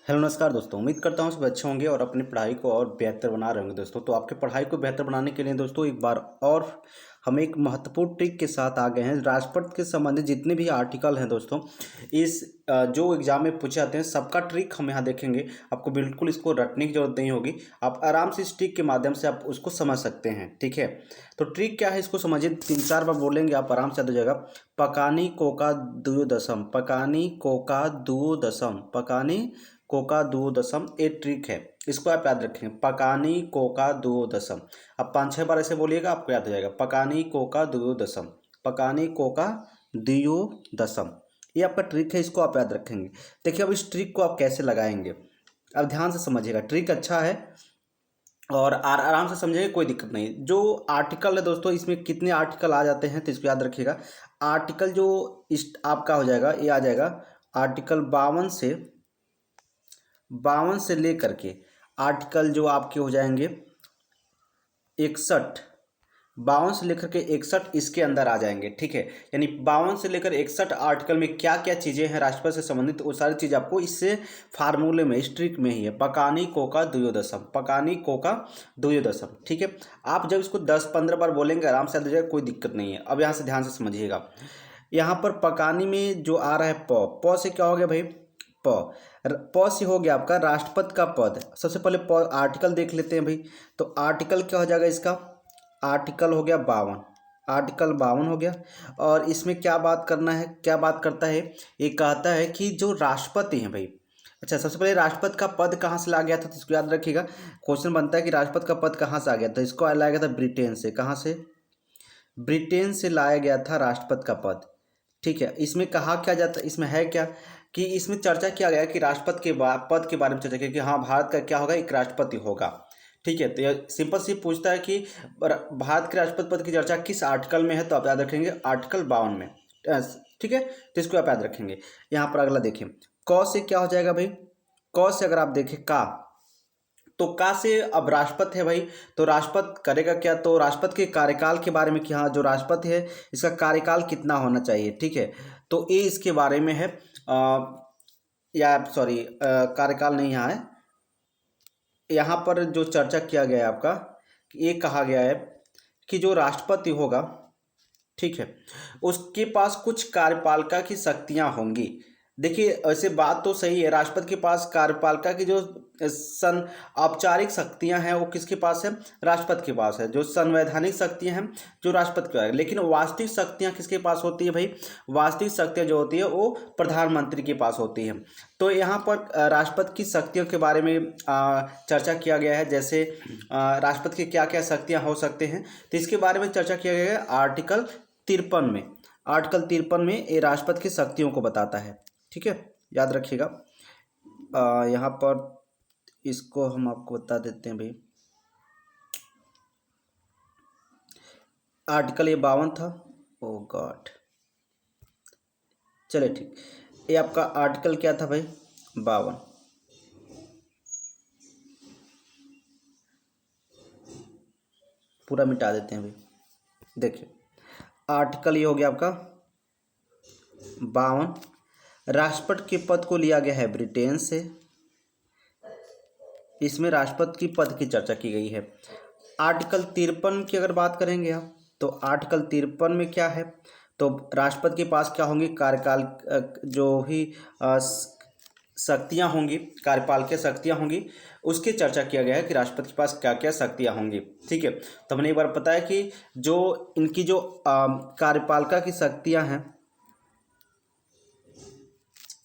Hello नमस्कार दोस्तों, उम्मीद करता हूँ सब अच्छे होंगे और अपनी पढ़ाई को और बेहतर बना रहे होंगे दोस्तों। तो आपके पढ़ाई को बेहतर बनाने के लिए दोस्तों एक बार और हम एक महत्वपूर्ण ट्रिक के साथ आ गए हैं। राष्ट्रपति के संबंधित जितने भी आर्टिकल हैं दोस्तों, इस जो एग्जाम में पूछे जाते हैं सबका ट्रिक हम यहाँ देखेंगे। आपको बिल्कुल इसको रटने की जरूरत नहीं होगी, आप आराम से इस ट्रिक के माध्यम से आप उसको समझ सकते हैं। ठीक है, तो ट्रिक क्या है इसको समझिए। 3-4 बार बोलेंगे आप आराम से याद हो जाएगा। पकानी कोका द्वियोदशम, पकानी कोका द्वियोदशम, पकानी कोका दुओदशम, ये ट्रिक है, इसको आप याद रखेंगे। पकानी कोका दुओदशम, अब 5-6 बार ऐसे बोलिएगा, आपको याद हो जाएगा। पकानी कोका दुओदशम, पकानी कोका द्वियोदशम, ये आपका ट्रिक है, इसको आप याद रखेंगे। देखिए अब इस ट्रिक को आप कैसे लगाएंगे, अब ध्यान से समझिएगा। ट्रिक अच्छा है और आराम से समझिएगा, कोई दिक्कत नहीं। जो आर्टिकल है दोस्तों, इसमें कितने आर्टिकल आ जाते हैं तो इसको याद रखिएगा। आर्टिकल जो इस आपका हो जाएगा, ये आ जाएगा आर्टिकल 52 से लेकर के आर्टिकल जो आपके हो जाएंगे 61, 52 से लेकर के 61 इसके अंदर आ जाएंगे। ठीक है, यानी 52 से लेकर 61 आर्टिकल में क्या क्या चीज़ें हैं राष्ट्रपति से संबंधित, वो सारी चीज़ आपको इससे फार्मूले में, इस ट्रिक में ही है। पकानी कोका द्वियोदशम, पकानी कोका द्वियोदशम। ठीक है, आप जब इसको 10-15 बार बोलेंगे आराम से याद हो जाएगा, कोई दिक्कत नहीं है। अब यहाँ से ध्यान से समझिएगा, यहाँ पर पकानी में जो आ रहा है प से क्या हो गया भाई, प से हो गया आपका राष्ट्रपति का पद। सबसे पहले आर्टिकल देख लेते हैं भाई। तो आर्टिकल क्या हो जाएगा इसका, आर्टिकल हो गया 52, आर्टिकल 52 हो गया। और इसमें क्या बात करना है, क्या बात करता है, ये कहता है कि जो राष्ट्रपति हैं भाई। अच्छा, सबसे पहले राष्ट्रपति का पद कहाँ से ला गया था, तो इसको याद रखिएगा। क्वेश्चन बनता है कि राष्ट्रपति का पद कहाँ से आ गया था, इसको लाया गया था ब्रिटेन से। कहाँ से, ब्रिटेन से लाया गया था राष्ट्रपति का पद। ठीक है, इसमें कहा क्या जाता, इसमें है क्या कि इसमें चर्चा किया गया कि राष्ट्रपति के पद के बारे में चर्चा की कि हाँ भारत का क्या होगा, एक राष्ट्रपति होगा। ठीक है, तो यह सिंपल सी पूछता है कि भारत के राष्ट्रपति पद की चर्चा किस आर्टिकल में है, तो आप याद रखेंगे आर्टिकल 52 में। ठीक है, तो इसको आप याद रखेंगे। यहाँ पर अगला देखें, क से क्या हो जाएगा भाई, क से अगर आप देखें का, तो का से अब राष्ट्रपति है भाई, तो राष्ट्रपति करेगा क्या, तो राष्ट्रपति के कार्यकाल के बारे में कि हाँ जो राष्ट्रपति है इसका कार्यकाल कितना होना चाहिए। ठीक है, तो ये इसके बारे में है। या सॉरी, कार्यकाल नहीं यहाँ है, यहाँ पर जो चर्चा किया गया है आपका, कि ये कहा गया है कि जो राष्ट्रपति होगा, ठीक है, उसके पास कुछ कार्यपालिका की शक्तियाँ होंगी। देखिए ऐसे बात तो सही है, राष्ट्रपति के पास कार्यपालिका की जो औपचारिक शक्तियां हैं वो किसके पास है, राष्ट्रपति के पास है। जो संवैधानिक शक्तियां हैं जो राष्ट्रपति के पास है, लेकिन वास्तविक शक्तियां किसके पास होती है भाई, वास्तविक शक्तियां जो होती है वो प्रधानमंत्री के पास होती है। तो यहाँ पर राष्ट्रपति की शक्तियों के बारे में चर्चा किया गया है। जैसे राष्ट्रपति की क्या क्या शक्तियाँ हो सकते हैं, तो इसके बारे में चर्चा किया गया है आर्टिकल 53 में। आर्टिकल 53 में ये राष्ट्रपति की शक्तियों को बताता है। ठीक है, याद रखिएगा। यहाँ पर इसको हम आपको बता देते हैं भाई। आर्टिकल ये 52 था, ओ गॉड, चले ठीक, ये आपका आर्टिकल क्या था भाई, 52। पूरा मिटा देते हैं भाई। देखिए आर्टिकल ये हो गया आपका 52, राष्ट्रपति के पद को लिया गया है ब्रिटेन से। इसमें राष्ट्रपति की पद की चर्चा की गई है। आर्टिकल 53 की अगर बात करेंगे आप, तो आर्टिकल 53 में क्या है, तो राष्ट्रपति के पास क्या होंगी, कार्यकाल जो ही शक्तियाँ होंगी, कार्यपालिका शक्तियाँ होंगी, उसकी चर्चा किया गया है कि राष्ट्रपति के पास क्या क्या शक्तियाँ होंगी। ठीक है, तो हमने एक बार बताया कि जो इनकी जो कार्यपालिका की शक्तियाँ हैं,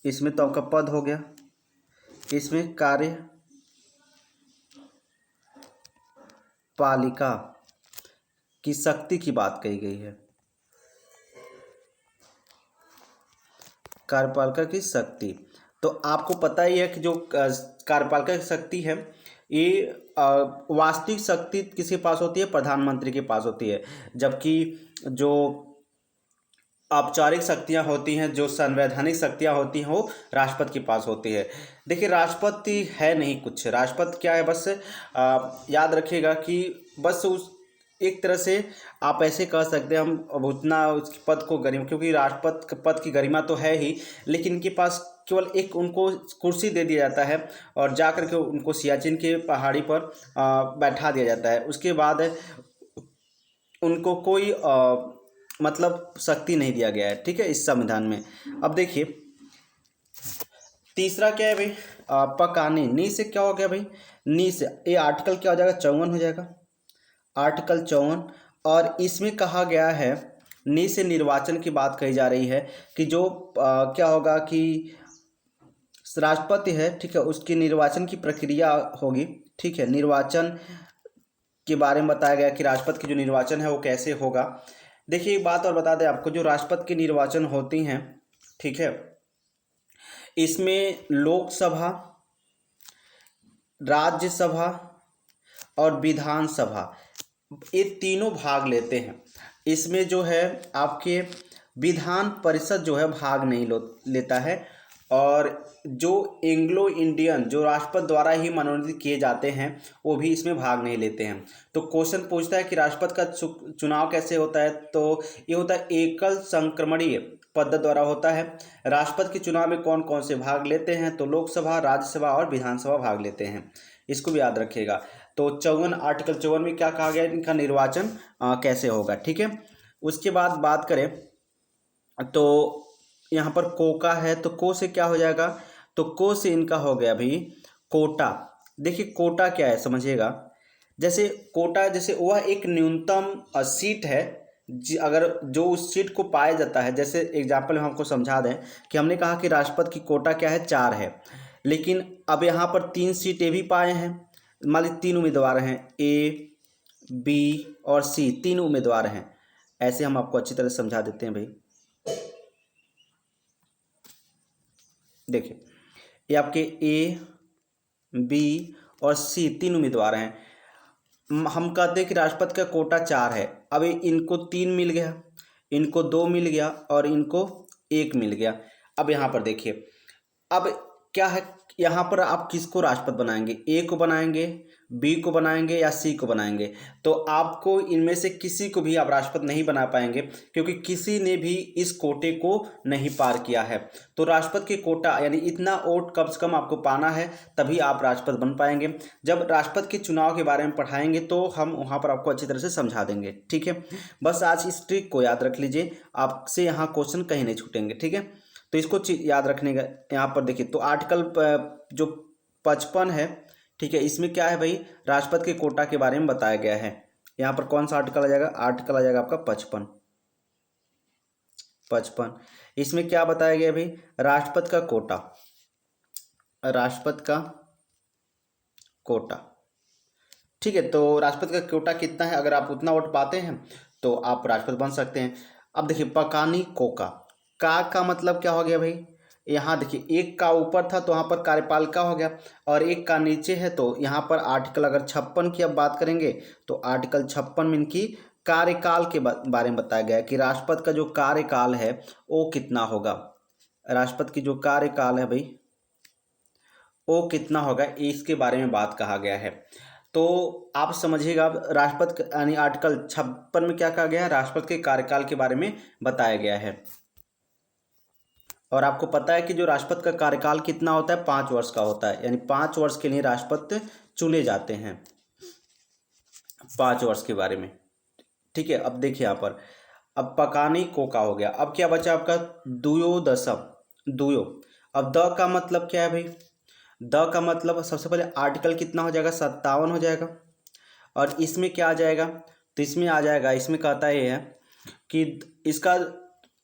इसमें तो आपका पद हो गया, इसमें कार्यपालिका की शक्ति की बात कही गई है। कार्यपालिका की शक्ति, तो आपको पता ही है कि जो कार्यपालिका की शक्ति है ये वास्तविक शक्ति किसके पास होती है, प्रधानमंत्री के पास होती है। जबकि जो औपचारिक शक्तियाँ होती हैं, जो संवैधानिक शक्तियाँ होती हैं, वो राष्ट्रपति के पास होती है। देखिए राष्ट्रपति है नहीं कुछ, राष्ट्रपति क्या है, बस याद रखिएगा कि बस उस एक तरह से आप ऐसे कह सकते हैं, हम अब उतना उस पद को गरिमा, क्योंकि राष्ट्रपति पद की गरिमा तो है ही, लेकिन इनके पास केवल एक उनको कुर्सी दे दिया जाता है और जा कर के उनको सियाचिन के पहाड़ी पर बैठा दिया जाता है। उसके बाद उनको कोई मतलब शक्ति नहीं दिया गया है, ठीक है, इस संविधान में। अब देखिए तीसरा क्या है भाई, पकाने, नी से क्या हो गया भाई, नी से ये आर्टिकल क्या हो जाएगा, 54 हो जाएगा, आर्टिकल 54। और इसमें कहा गया है, नी से निर्वाचन की बात कही जा रही है कि जो क्या होगा कि राष्ट्रपति है, ठीक है, उसकी निर्वाचन की प्रक्रिया होगी, ठीक है, निर्वाचन के बारे में बताया गया कि राष्ट्रपति की जो निर्वाचन है वो कैसे होगा। देखिए एक बात और बता दें आपको, जो राष्ट्रपति की निर्वाचन होती हैं, ठीक है, इसमें लोकसभा, राज्यसभा और विधानसभा ये तीनों भाग लेते हैं। इसमें जो है आपके विधान परिषद जो है भाग नहीं लेता है, और जो एंग्लो इंडियन जो राष्ट्रपति द्वारा ही मनोनीत किए जाते हैं वो भी इसमें भाग नहीं लेते हैं। तो क्वेश्चन पूछता है कि राष्ट्रपति का चुनाव कैसे होता है, तो ये होता है एकल संक्रमणीय पद्धति द्वारा होता है। राष्ट्रपति के चुनाव में कौन कौन से भाग लेते हैं, तो लोकसभा, राज्यसभा और विधानसभा भाग लेते हैं, इसको भी याद रखिएगा। तो 54 आर्टिकल 54 में क्या कहा गया, इनका निर्वाचन कैसे होगा, ठीक है। उसके बाद बात करें तो यहाँ पर को का है, तो को से क्या हो जाएगा, तो को से इनका हो गया भाई कोटा। देखिए कोटा क्या है समझिएगा, जैसे कोटा जैसे वह एक न्यूनतम सीट है, अगर जो उस सीट को पाया जाता है, जैसे एग्जाम्पल हम आपको समझा दें कि हमने कहा कि राष्ट्रपति की कोटा क्या है, 4 है, लेकिन अब यहाँ पर 3 सीटें भी पाए हैं, मान लीजिए 3 उम्मीदवार हैं, ए बी और सी, 3 उम्मीदवार हैं। ऐसे हम आपको अच्छी तरह समझा देते हैं भाई। देखिए ये आपके ए बी और सी 3 उम्मीदवार हैं। हम कहते हैं कि राष्ट्रपति का कोटा 4 है, अब इनको 3 मिल गया, इनको 2 मिल गया और इनको 1 मिल गया। अब यहाँ पर देखिए, अब क्या है, यहाँ पर आप किसको राष्ट्रपति बनाएंगे, ए को बनाएंगे, बी को बनाएंगे या सी को बनाएंगे, तो आपको इनमें से किसी को भी आप राष्ट्रपति नहीं बना पाएंगे, क्योंकि किसी ने भी इस कोटे को नहीं पार किया है। तो राष्ट्रपति के कोटा यानी इतना वोट कम से कम आपको पाना है, तभी आप राष्ट्रपति बन पाएंगे। जब राष्ट्रपति के चुनाव के बारे में पढ़ाएंगे तो हम वहाँ पर आपको अच्छी तरह से समझा देंगे, ठीक है। बस आज इस ट्रिक को याद रख लीजिए, आपसे यहाँ क्वेश्चन कहीं नहीं छूटेंगे, ठीक है। तो इसको याद रखने का, यहाँ पर देखिए तो आर्टिकल जो 55 है, ठीक है, इसमें क्या है भाई, राष्ट्रपति के कोटा के बारे में बताया गया है। यहाँ पर कौन सा आर्टिकल आ जाएगा, आर्टिकल आ जाएगा आपका 55। इसमें क्या बताया गया भाई, राष्ट्रपति का कोटा, राष्ट्रपति का कोटा, ठीक है। तो राष्ट्रपति का कोटा कितना है, अगर आप उतना वोट पाते हैं तो आप राष्ट्रपति बन सकते हैं। अब देखिए पकानी कोका, का मतलब क्या हो गया भाई, यहाँ देखिए एक का ऊपर था तो वहाँ पर कार्यपालिका हो गया, और एक का नीचे है, तो यहाँ पर आर्टिकल अगर 56 की अब बात करेंगे तो आर्टिकल 56 में इनकी कार्यकाल के बारे में बताया गया है कि राष्ट्रपति का जो कार्यकाल है वो कितना होगा, राष्ट्रपति की जो कार्यकाल है भाई वो कितना होगा, इसके बारे में बात कहा गया है। तो आप समझिएगा, राष्ट्रपति यानी आर्टिकल 56 में क्या कहा गया है, राष्ट्रपति के कार्यकाल के बारे में बताया गया है। और आपको पता है कि जो राष्ट्रपति का कार्यकाल कितना होता है, 5 वर्ष का होता है, यानी 5 वर्ष के लिए राष्ट्रपति चुने जाते हैं, 5 वर्ष के बारे में, ठीक है। अब देखिए यहाँ पर, अब पकानी कोका हो गया, अब क्या बचा आपका दुयोदशम, दुयो। अब द का मतलब क्या है भाई, द का मतलब सबसे पहले आर्टिकल कितना हो जाएगा, 57 हो जाएगा, और इसमें क्या आ जाएगा, तो इसमें आ जाएगा, इसमें कहता है कि इसका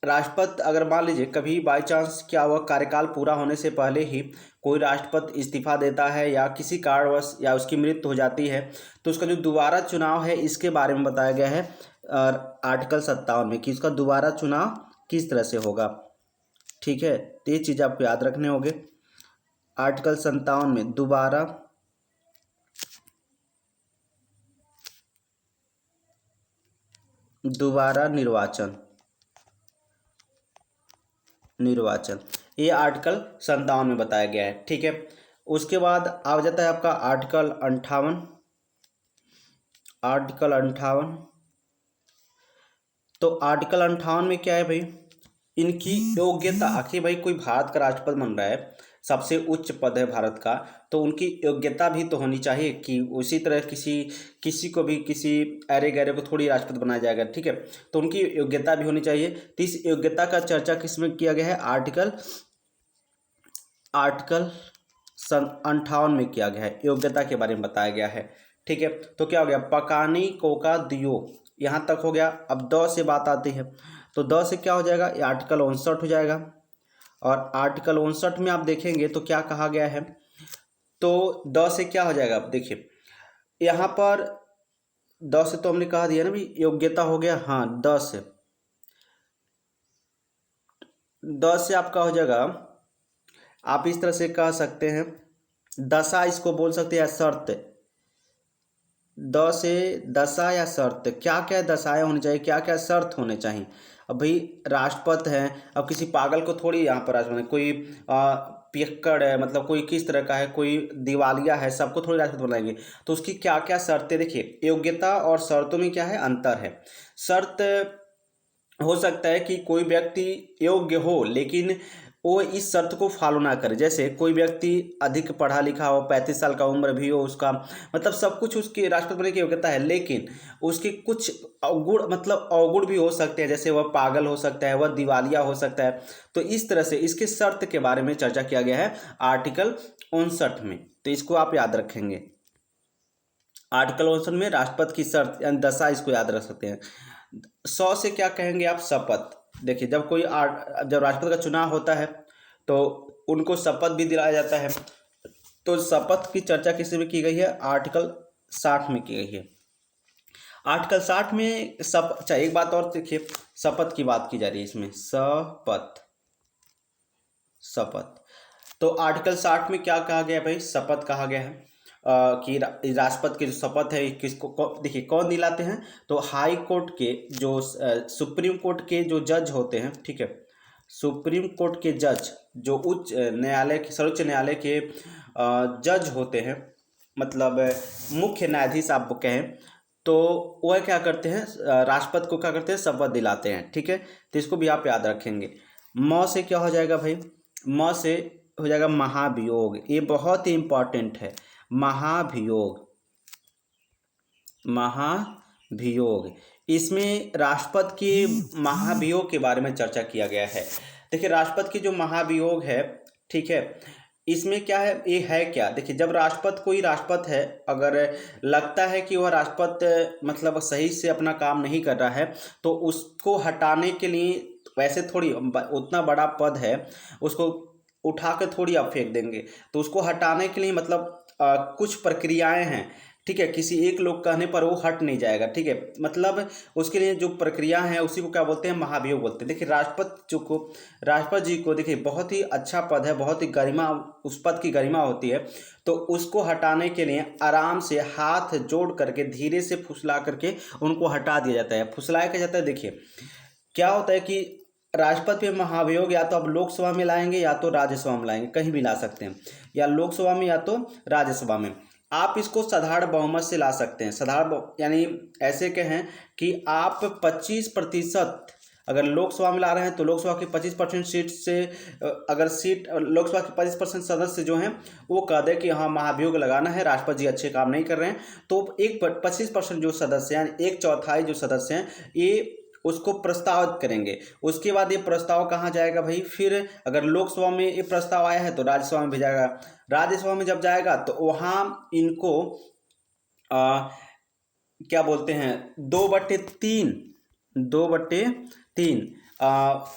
राष्ट्रपति अगर मान लीजिए कभी बाई चांस क्या हुआ, कार्यकाल पूरा होने से पहले ही कोई राष्ट्रपति इस्तीफा देता है या किसी कारणवश या उसकी मृत्यु हो जाती है, तो उसका जो दोबारा चुनाव है इसके बारे में बताया गया है आर्टिकल 57 में कि उसका दोबारा चुनाव किस तरह से होगा, ठीक है। तो ये चीज़ आपको याद रखने होंगे, आर्टिकल 57 में दोबारा निर्वाचन ये आर्टिकल 57 में बताया गया है, ठीक है। उसके बाद आ जाता है आपका आर्टिकल 58, आर्टिकल 58। तो आर्टिकल 58 में क्या है भाई, इनकी योग्यता, आखिर भाई कोई भारत का राष्ट्रपति बन रहा है, सबसे उच्च पद है भारत का, तो उनकी योग्यता भी तो होनी चाहिए कि उसी तरह किसी किसी को भी किसी अरे गहरे को थोड़ी राष्ट्रपति बनाया जाएगा, ठीक है। तो उनकी योग्यता भी होनी चाहिए। तो इस योग्यता का चर्चा किस में किया गया है, आर्टिकल आर्टिकल 58 में किया गया है, योग्यता के बारे में बताया गया है, ठीक है। तो क्या हो गया, पकानी कोका दियो, यहाँ तक हो गया। अब द से बात आती है, तो द से क्या हो जाएगा, ये आर्टिकल 59 हो जाएगा। और आर्टिकल 59 में आप देखेंगे तो क्या कहा गया है, तो द से क्या हो जाएगा, आप देखिए यहाँ पर द से तो हमने कहा दिया ना भी, योग्यता हो गया, हाँ द से आपका हो जाएगा, आप इस तरह से कह सकते हैं, दशा इसको बोल सकते हैं, शर्त, द से दशा या शर्त, क्या क्या दशाएं होनी चाहिए, क्या क्या शर्त होने चाहिए। अब भाई राष्ट्रपति हैं, अब किसी पागल को थोड़ी यहाँ पर राष्ट्रपति, कोई पियक्कड़ है, मतलब कोई किस तरह का है, कोई दिवालिया है, सबको थोड़ी राष्ट्रपति बनाएंगे। तो उसकी क्या क्या शर्तें, देखिए योग्यता और शर्तों में क्या है, अंतर है। शर्त हो सकता है कि कोई व्यक्ति योग्य हो लेकिन वो इस शर्त को फॉलो ना करे, जैसे कोई व्यक्ति अधिक पढ़ा लिखा हो, 35 साल का उम्र भी हो उसका, मतलब सब कुछ उसकी राष्ट्रपति बनने की योग्यता है, लेकिन उसके कुछ अवगुण, मतलब अवगुण भी हो सकते हैं, जैसे वह पागल हो सकता है, वह दिवालिया हो सकता है। तो इस तरह से इसके शर्त के बारे में चर्चा किया गया है आर्टिकल 59 में, तो इसको आप याद रखेंगे। आर्टिकल 59 में राष्ट्रपति की शर्त यानी दशा, इसको याद रख सकते हैं। 100 से क्या कहेंगे आप, शपथ। देखिए जब राष्ट्रपति का चुनाव होता है तो उनको शपथ भी दिलाया जाता है, तो शपथ की चर्चा किस में की गई है, आर्टिकल 60 में की गई है। आर्टिकल 60 में अच्छा एक बात और देखिए, शपथ की बात की जा रही है इसमें, शपथ शपथ। तो आर्टिकल 60 में क्या कहा गया है भाई, शपथ कहा गया है कि राष्ट्रपति की जो शपथ है किसको देखिए कौन दिलाते हैं, तो हाई कोर्ट के जो सुप्रीम कोर्ट के जो जज होते हैं, ठीक है, सुप्रीम कोर्ट के जज, जो उच्च न्यायालय के, सर्वोच्च न्यायालय के जज होते हैं, मतलब मुख्य न्यायाधीश आप कहें, तो वह क्या करते हैं, राष्ट्रपति को क्या करते हैं, शपथ दिलाते हैं, ठीक है। तो इसको भी आप याद रखेंगे। म से क्या हो जाएगा भाई, म से हो जाएगा महाभियोग, ये बहुत ही इंपॉर्टेंट है, महाभियोग। महाभियोग, इसमें राष्ट्रपति के महाभियोग के बारे में चर्चा किया गया है। देखिए राष्ट्रपति की जो महाभियोग है, ठीक है, इसमें क्या है, ये है क्या, देखिए जब राष्ट्रपति, कोई राष्ट्रपति है, अगर लगता है कि वह राष्ट्रपति मतलब सही से अपना काम नहीं कर रहा है, तो उसको हटाने के लिए, वैसे थोड़ी उतना बड़ा पद है, उसको उठा के थोड़ी आप फेंक देंगे, तो उसको हटाने के लिए मतलब कुछ प्रक्रियाएं हैं, ठीक है, किसी एक लोग कहने पर वो हट नहीं जाएगा, ठीक है, मतलब उसके लिए जो प्रक्रिया है उसी को क्या बोलते हैं, महाभियोग बोलते हैं। देखिए राष्ट्रपति जी को देखिए बहुत ही अच्छा पद है, बहुत ही गरिमा, उस पद की गरिमा होती है, तो उसको हटाने के लिए आराम से हाथ जोड़ करके धीरे से फुसला करके उनको हटा दिया जाता है। फुसलाया क्या जाता है, देखिए क्या होता है कि राष्ट्रपति पे महाभियोग या तो आप लोकसभा में लाएंगे या तो राज्यसभा में लाएंगे, कहीं भी ला सकते हैं, या लोकसभा में या तो राज्यसभा में। आप इसको साधारण बहुमत से ला सकते हैं, यानी ऐसे कहें कि आप 25%, अगर लोकसभा में ला रहे हैं तो लोकसभा की 25% सीट से, अगर सीट लोकसभा के 25% सदस्य जो हैं वो कह दे कि हाँ महाभियोग लगाना है, राष्ट्रपति जी अच्छे काम नहीं कर रहे हैं, तो एक 25% जो सदस्य हैं, एक चौथाई जो सदस्य हैं, ये उसको प्रस्तावित करेंगे। उसके बाद ये प्रस्ताव कहाँ जाएगा भाई, फिर अगर लोकसभा में ये प्रस्ताव आया है तो राज्यसभा में भेजाएगा, राज्यसभा में जब जाएगा तो वहाँ इनको क्या बोलते हैं, 2/3 2/3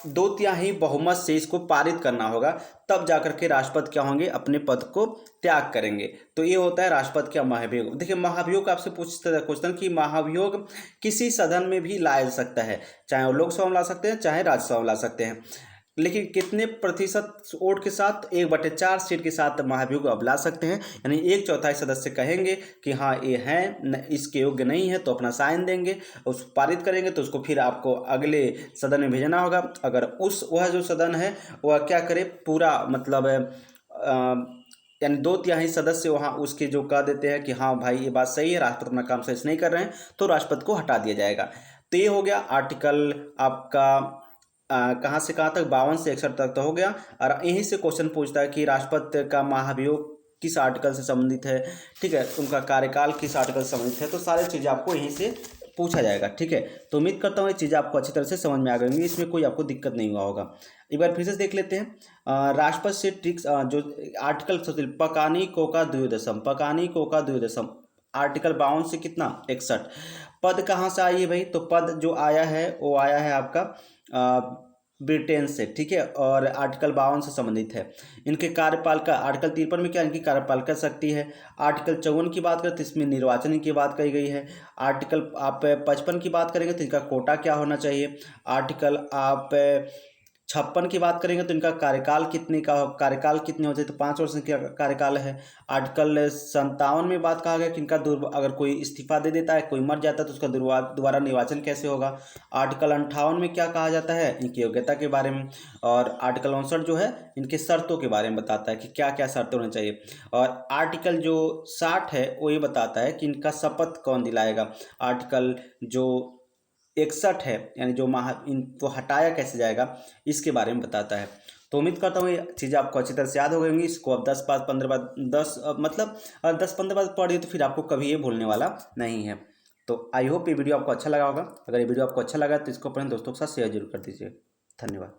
2/3 बहुमत से इसको पारित करना होगा, तब जाकर के राष्ट्रपति क्या होंगे, अपने पद को त्याग करेंगे। तो ये होता है राष्ट्रपति का महाभियोग। देखिए महाभियोग आपसे पूछता है क्वेश्चन कि महाभियोग किसी सदन में भी लाया जा सकता है, चाहे वो लोकसभा में ला सकते हैं चाहे राज्यसभा में ला सकते हैं, लेकिन कितने प्रतिशत वोट के साथ, 1/4 सीट के साथ महाभियोग अब ला सकते हैं, यानी एक चौथाई सदस्य कहेंगे कि हाँ ये हैं, इसके योग्य नहीं है, तो अपना साइन देंगे, उस पारित करेंगे, तो उसको फिर आपको अगले सदन में भेजना होगा। अगर वह जो सदन है वह क्या करे, पूरा मतलब यानी 2/3 सदस्य वहाँ उसके जो कह देते हैं कि हाँ भाई ये बात सही है, राष्ट्रपति अपना काम सही से नहीं कर रहे हैं, तो राष्ट्रपति को हटा दिया जाएगा। तो ये हो गया आर्टिकल आपका कहाँ से कहाँ तक, 52 से 61 तक तो हो गया। और यहीं से क्वेश्चन पूछता है कि राष्ट्रपति का महाभियोग किस आर्टिकल से संबंधित है, ठीक है, उनका कार्यकाल किस आर्टिकल से संबंधित है, तो सारी चीज़ें आपको यहीं से पूछा जाएगा, ठीक है। तो उम्मीद करता हूँ ये चीज़ें आपको अच्छी तरह से समझ में आ गई होंगी, इसमें कोई आपको दिक्कत नहीं हुआ होगा। एक बार फिर से देख लेते हैं। राष्ट्रपति से ट्रिक्स जो आर्टिकल पकानी कोका द्विदशम, पकानी कोका द्विदशम, आर्टिकल 52 से कितना 61। पद कहाँ से आई है भाई, तो पद जो आया है वो आया है आपका ब्रिटेन से, ठीक है, और आर्टिकल 52 से संबंधित है। इनके कार्यपालिका आर्टिकल 53 में क्या इनकी कार्यपालिका शक्ति है। आर्टिकल 54 की बात करें तो इसमें निर्वाचन की बात कही गई है। आर्टिकल आप 55 की बात करेंगे तो इनका कोटा क्या होना चाहिए। आर्टिकल आप 56 की बात करेंगे तो इनका कार्यकाल कितने हो जाए, तो 5 वर्ष का कार्यकाल है। आर्टिकल 57 में बात कहा गया कि इनका अगर कोई इस्तीफा दे देता है, कोई मर जाता है तो उसका दोबारा निर्वाचन कैसे होगा। आर्टिकल 58 में क्या कहा जाता है, इनकी योग्यता के बारे में। और आर्टिकल 59 जो है इनके शर्तों के बारे में बताता है कि क्या क्या शर्तें होनी चाहिए। और आर्टिकल जो 60 है वो ये बताता है कि इनका शपथ कौन दिलाएगा। आर्टिकल जो 61 है यानी जो इनको हटाया कैसे जाएगा इसके बारे में बताता है। तो उम्मीद करता हूँ ये चीज़ें आपको अच्छी तरह से याद हो गई होंगी। इसको आप 10 बार 15 बार 10 मतलब 10-15 बार पढ़िए तो फिर आपको कभी ये भूलने वाला नहीं है। तो आई होप ये वीडियो आपको अच्छा लगा होगा। अगर ये वीडियो आपको अच्छा लगा तो इसको अपने दोस्तों के साथ शेयर जरूर कर दीजिए। धन्यवाद।